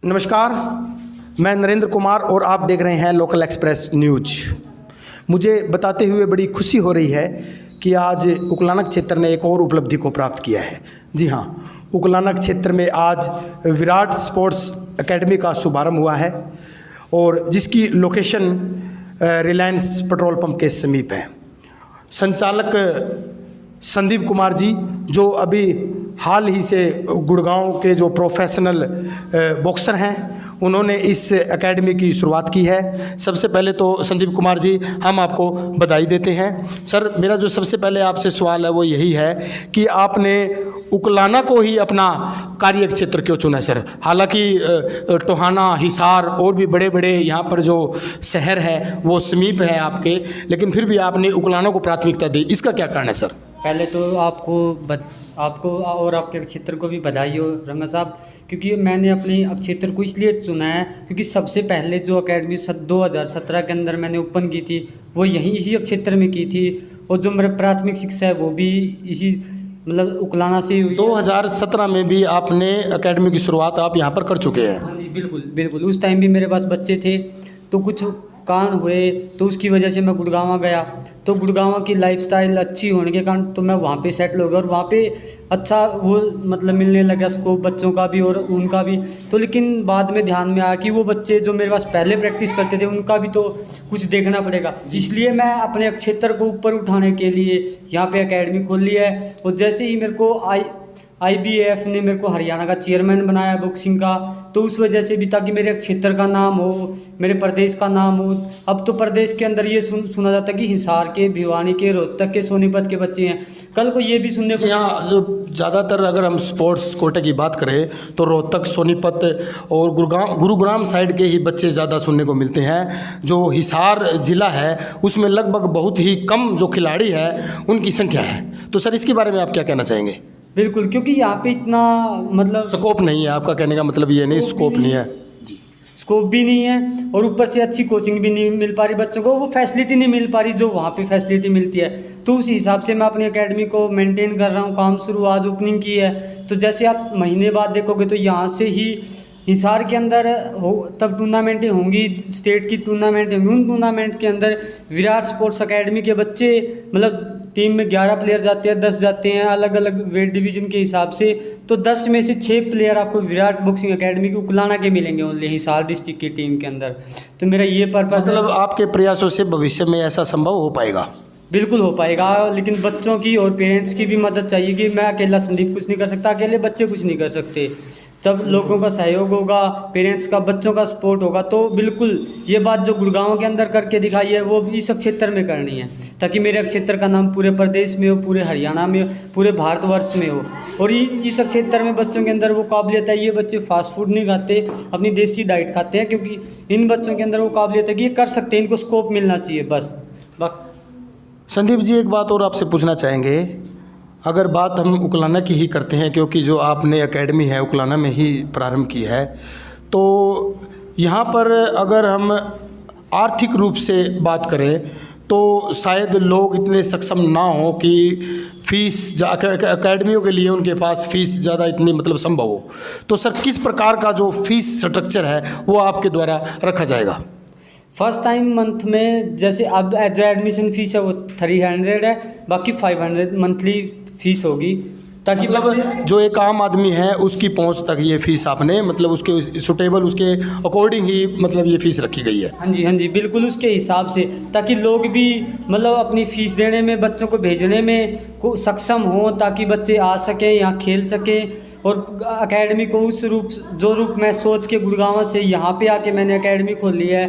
नमस्कार, मैं नरेंद्र कुमार और आप देख रहे हैं लोकल एक्सप्रेस न्यूज। मुझे बताते हुए बड़ी खुशी हो रही है कि आज उकलाना क्षेत्र ने एक और उपलब्धि को प्राप्त किया है। जी हाँ, उकलाना क्षेत्र में आज विराट स्पोर्ट्स एकेडमी का शुभारंभ हुआ है और जिसकी लोकेशन रिलायंस पेट्रोल पंप के समीप है। संचालक संदीप कुमार जी, जो अभी हाल ही से गुड़गांव के जो प्रोफेशनल बॉक्सर हैं, उन्होंने इस एकेडमी की शुरुआत की है। सबसे पहले तो संदीप कुमार जी, हम आपको बधाई देते हैं। सर, मेरा जो सबसे पहले आपसे सवाल है वो यही है कि आपने उकलाना को ही अपना कार्य क्षेत्र क्यों चुना है सर? हालांकि टोहाना, हिसार और भी बड़े बड़े यहाँ पर जो शहर है वो समीप है आपके, लेकिन फिर भी आपने उकलाना को प्राथमिकता दी, इसका क्या कारण है सर? पहले तो आपको और आपके क्षेत्र को भी बधाई हो रंगा साहब, क्योंकि मैंने अपने क्षेत्र को इसलिए चुना है क्योंकि सबसे पहले जो एकेडमी 2017 के अंदर मैंने ओपन की थी वो इसी क्षेत्र में की थी, और जो मेरा प्राथमिक शिक्षा है वो भी इसी मतलब उकलाना से ही हुई। 2017 में भी आपने एकेडमी की शुरुआत आप यहाँ पर कर चुके हैं? हाँ जी, बिल्कुल बिल्कुल। उस टाइम भी मेरे पास बच्चे थे, तो कुछ कारण हुए तो उसकी वजह से मैं गुड़गांव गया। तो गुड़गांव की लाइफस्टाइल अच्छी होने के कारण तो मैं वहाँ पे सेटल हो गया और वहाँ पे अच्छा वो मतलब मिलने लगा स्कोप बच्चों का भी और उनका भी। तो लेकिन बाद में ध्यान में आया कि वो बच्चे जो मेरे पास पहले प्रैक्टिस करते थे उनका भी तो कुछ देखना पड़ेगा, इसलिए मैं अपने क्षेत्र को ऊपर उठाने के लिए यहाँ पे एकेडमी खोल ली है। और जैसे ही मेरे को IBF ने मेरे को हरियाणा का चेयरमैन बनाया बॉक्सिंग का, तो उस वजह से भी ताकि मेरे क्षेत्र का नाम हो, मेरे प्रदेश का नाम हो। अब तो प्रदेश के अंदर ये सुना जाता है कि हिसार के, भिवानी के, रोहतक के, सोनीपत के बच्चे हैं। कल को ये भी सुनने को यहाँ जो ज़्यादातर अगर हम स्पोर्ट्स कोटे की बात करें तो रोहतक, सोनीपत और गुरुग्राम साइड के ही बच्चे ज़्यादा सुनने को मिलते हैं। जो हिसार ज़िला है उसमें लगभग बहुत ही कम जो खिलाड़ी है उनकी संख्या है। तो सर, इसके बारे में आप क्या कहना चाहेंगे? बिल्कुल, क्योंकि यहाँ पे इतना मतलब स्कोप नहीं है, आपका कहने का मतलब ये नहीं, स्कोप नहीं है जी, स्कोप भी नहीं है और ऊपर से अच्छी कोचिंग भी नहीं मिल पा रही बच्चों को, वो फैसिलिटी नहीं मिल पा रही जो वहाँ पे फैसिलिटी मिलती है। तो उस हिसाब से मैं अपनी एकेडमी को मेंटेन कर रहा हूँ। काम शुरू आज ओपनिंग की है, तो जैसे आप महीने बाद देखोगे तो यहाँ से ही हिसार के अंदर हो तब टूर्नामेंटें होंगी, स्टेट की टूर्नामेंट होंगी। उन टूर्नामेंट के अंदर विराट स्पोर्ट्स एकेडमी के बच्चे मतलब टीम में 11 प्लेयर जाते हैं, 10 जाते हैं अलग अलग वेट डिवीजन के हिसाब से, तो 10 में से 6 प्लेयर आपको विराट बॉक्सिंग एकेडमी की उकलाना के मिलेंगे ओनली हिसार डिस्ट्रिक्ट की टीम के अंदर। तो मेरा ये पर्पस मतलब आपके प्रयासों से भविष्य में ऐसा संभव हो पाएगा? बिल्कुल हो पाएगा, लेकिन बच्चों की और पेरेंट्स की भी मदद चाहिए कि मैं अकेला संदीप कुछ नहीं कर सकता, अकेले बच्चे कुछ नहीं कर सकते। जब लोगों का सहयोग होगा, पेरेंट्स का, बच्चों का सपोर्ट होगा, तो बिल्कुल ये बात जो गुड़गांव के अंदर करके दिखाई है वो इस क्षेत्र में करनी है, ताकि मेरे क्षेत्र का नाम पूरे प्रदेश में हो, पूरे हरियाणा में हो, पूरे भारतवर्ष में हो। और इस क्षेत्र में बच्चों के अंदर वो काबिलियत है। ये बच्चे फास्ट फूड नहीं खाते, अपनी देसी डाइट खाते हैं, क्योंकि इन बच्चों के अंदर वो काबिलियत है कि ये कर सकते हैं, इनको स्कोप मिलना चाहिए बस। संदीप जी, एक बात और आपसे पूछना चाहेंगे। अगर बात हम उकलाना की ही करते हैं, क्योंकि जो आपने एकेडमी है उकलाना में ही प्रारंभ की है, तो यहाँ पर अगर हम आर्थिक रूप से बात करें तो शायद लोग इतने सक्षम ना हो कि फीस एकेडमियों के लिए उनके पास फीस ज़्यादा इतनी मतलब संभव हो। तो सर, किस प्रकार का जो फीस स्ट्रक्चर है वो आपके द्वारा रखा जाएगा? फर्स्ट टाइम मंथ में जैसे अब जो एडमिशन फीस है वो 300 है, बाकी 500 मंथली फीस होगी, ताकि मतलब जो एक आम आदमी है उसकी पहुंच तक ये फीस आपने मतलब उसके सुटेबल, उसके अकॉर्डिंग ही मतलब ये फीस रखी गई है। हाँ जी, बिल्कुल उसके हिसाब से, ताकि लोग भी मतलब अपनी फीस देने में, बच्चों को भेजने में को सक्षम हो, ताकि बच्चे आ सकें, यहाँ खेल सकें। और एकेडमी को उस रूप में सोच के गुड़गांव से यहाँ पे आके मैंने एकेडमी खोल ली है।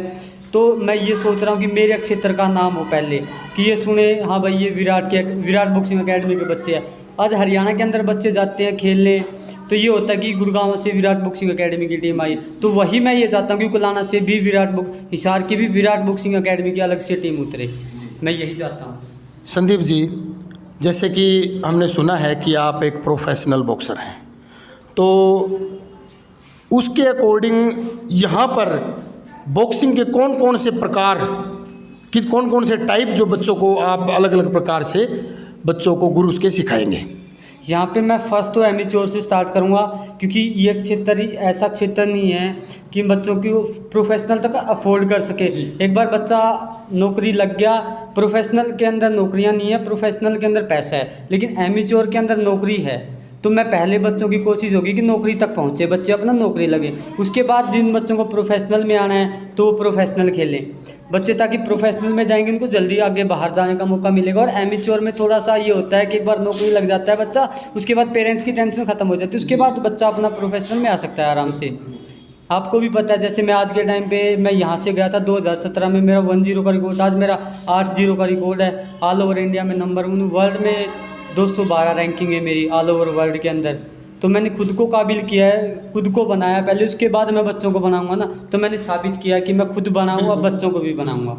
तो मैं ये सोच रहा हूँ कि मेरे क्षेत्र का नाम हो पहले, कि ये सुने हाँ भाई ये विराट बॉक्सिंग एकेडमी के बच्चे हैं। आज हरियाणा के अंदर बच्चे जाते हैं खेलने, तो ये होता है कि गुड़गांव से विराट बॉक्सिंग एकेडमी की टीम आई, तो वही मैं ये चाहता हूँ कि उकलाना से भी हिसार की भी विराट बॉक्सिंग एकेडमी की अलग से टीम उतरे। मैं यही चाहता हूँ। संदीप जी, जैसे कि हमने सुना है कि आप एक प्रोफेशनल बॉक्सर हैं, तो उसके अकॉर्डिंग यहाँ पर बॉक्सिंग के कौन कौन से प्रकार, कौन कौन से टाइप जो बच्चों को आप अलग अलग प्रकार से बच्चों को गुरु के सिखाएंगे? यहाँ पे मैं फर्स्ट तो एमेच्योर से स्टार्ट करूँगा, क्योंकि ये क्षेत्र ही ऐसा क्षेत्र नहीं है कि बच्चों की वो प्रोफेशनल तक अफोर्ड कर सके। एक बार बच्चा नौकरी लग गया, प्रोफेशनल के अंदर नौकरियाँ नहीं है, प्रोफेशनल के अंदर पैसा है, लेकिन एमेच्योर के अंदर नौकरी है। तो मैं पहले बच्चों की कोशिश होगी कि नौकरी तक पहुँचे, बच्चे अपना नौकरी लगे। उसके बाद जिन बच्चों को प्रोफेशनल में आना है तो वो प्रोफेशनल खेलें बच्चे, ताकि प्रोफेशनल में जाएंगे उनको जल्दी आगे बाहर जाने का मौका मिलेगा। और एमेच्योर में थोड़ा सा ये होता है कि एक बार नौकरी लग जाता है बच्चा, उसके बाद पेरेंट्स की टेंशन खत्म हो जाती है, उसके बाद बच्चा अपना प्रोफेशनल में आ सकता है आराम से। आपको भी पता है, जैसे मैं आज के टाइम पे मैं यहाँ से गया था 2017 में, मेरा 10 का रिकॉर्ड, आज मेरा 80 का रिकॉर्ड है। ऑल ओवर इंडिया में नंबर 1, वर्ल्ड में 212 रैंकिंग है मेरी ऑल ओवर वर्ल्ड के अंदर। तो मैंने खुद को काबिल किया है, खुद को बनाया पहले, उसके बाद मैं बच्चों को बनाऊंगा ना। तो मैंने साबित किया कि मैं खुद बनाऊंगा, बच्चों को भी बनाऊंगा।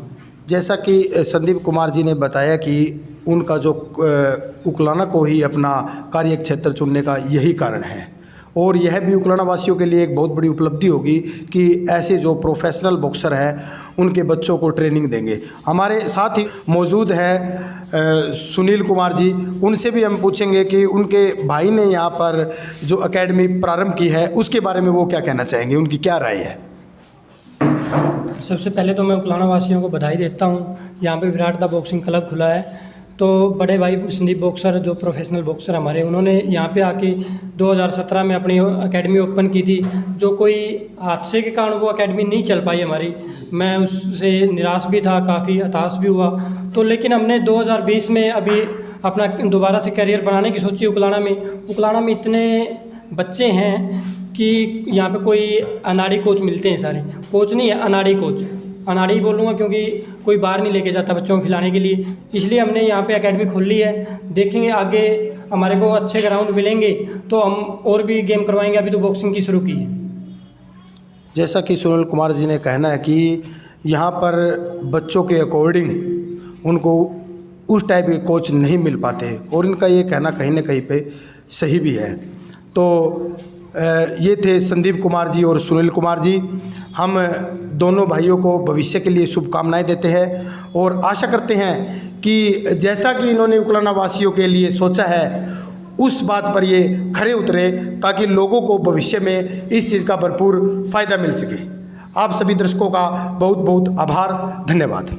जैसा कि संदीप कुमार जी ने बताया कि उनका जो उकलाना को ही अपना कार्य क्षेत्र चुनने का यही कारण है, और यह भी उकलाना वासियों के लिए एक बहुत बड़ी उपलब्धि होगी कि ऐसे जो प्रोफेशनल बॉक्सर हैं उनके बच्चों को ट्रेनिंग देंगे। हमारे साथ ही मौजूद है सुनील कुमार जी, उनसे भी हम पूछेंगे कि उनके भाई ने यहाँ पर जो एकेडमी प्रारंभ की है उसके बारे में वो क्या कहना चाहेंगे, उनकी क्या राय है। सबसे पहले तो मैं उकलाना वासियों को बधाई देता हूँ। यहाँ पे विराट दा बॉक्सिंग क्लब खुला है, तो बड़े भाई संदीप बॉक्सर जो प्रोफेशनल बॉक्सर हमारे, उन्होंने यहाँ पे आके 2017 में अपनी एकेडमी ओपन की थी। जो कोई हादसे के कारण वो एकेडमी नहीं चल पाई हमारी, मैं उससे निराश भी था, काफ़ी हताश भी हुआ। तो लेकिन हमने 2020 में अभी अपना दोबारा से करियर बनाने की सोची उकलाना में। उकलाना में इतने बच्चे हैं कि यहाँ पे कोई अनाड़ी कोच मिलते हैं, सारे कोच नहीं है, अनाड़ी कोच, अनाड़ी बोलूँगा क्योंकि कोई बाहर नहीं लेके जाता बच्चों को खिलाने के लिए, इसलिए हमने यहाँ पे एकेडमी खोल ली है। देखेंगे आगे हमारे को अच्छे ग्राउंड मिलेंगे तो हम और भी गेम करवाएंगे, अभी तो बॉक्सिंग की शुरू की है। जैसा कि सुनील कुमार जी ने कहना है कि यहाँ पर बच्चों के अकॉर्डिंग उनको उस टाइप के कोच नहीं मिल पाते, और इनका ये कहना कहीं ना कहीं पे सही भी है। तो ये थे संदीप कुमार जी और सुनील कुमार जी। हम दोनों भाइयों को भविष्य के लिए शुभकामनाएं देते हैं और आशा करते हैं कि जैसा कि इन्होंने उकलाना वासियों के लिए सोचा है उस बात पर ये खरे उतरे, ताकि लोगों को भविष्य में इस चीज़ का भरपूर फ़ायदा मिल सके। आप सभी दर्शकों का बहुत बहुत आभार, धन्यवाद।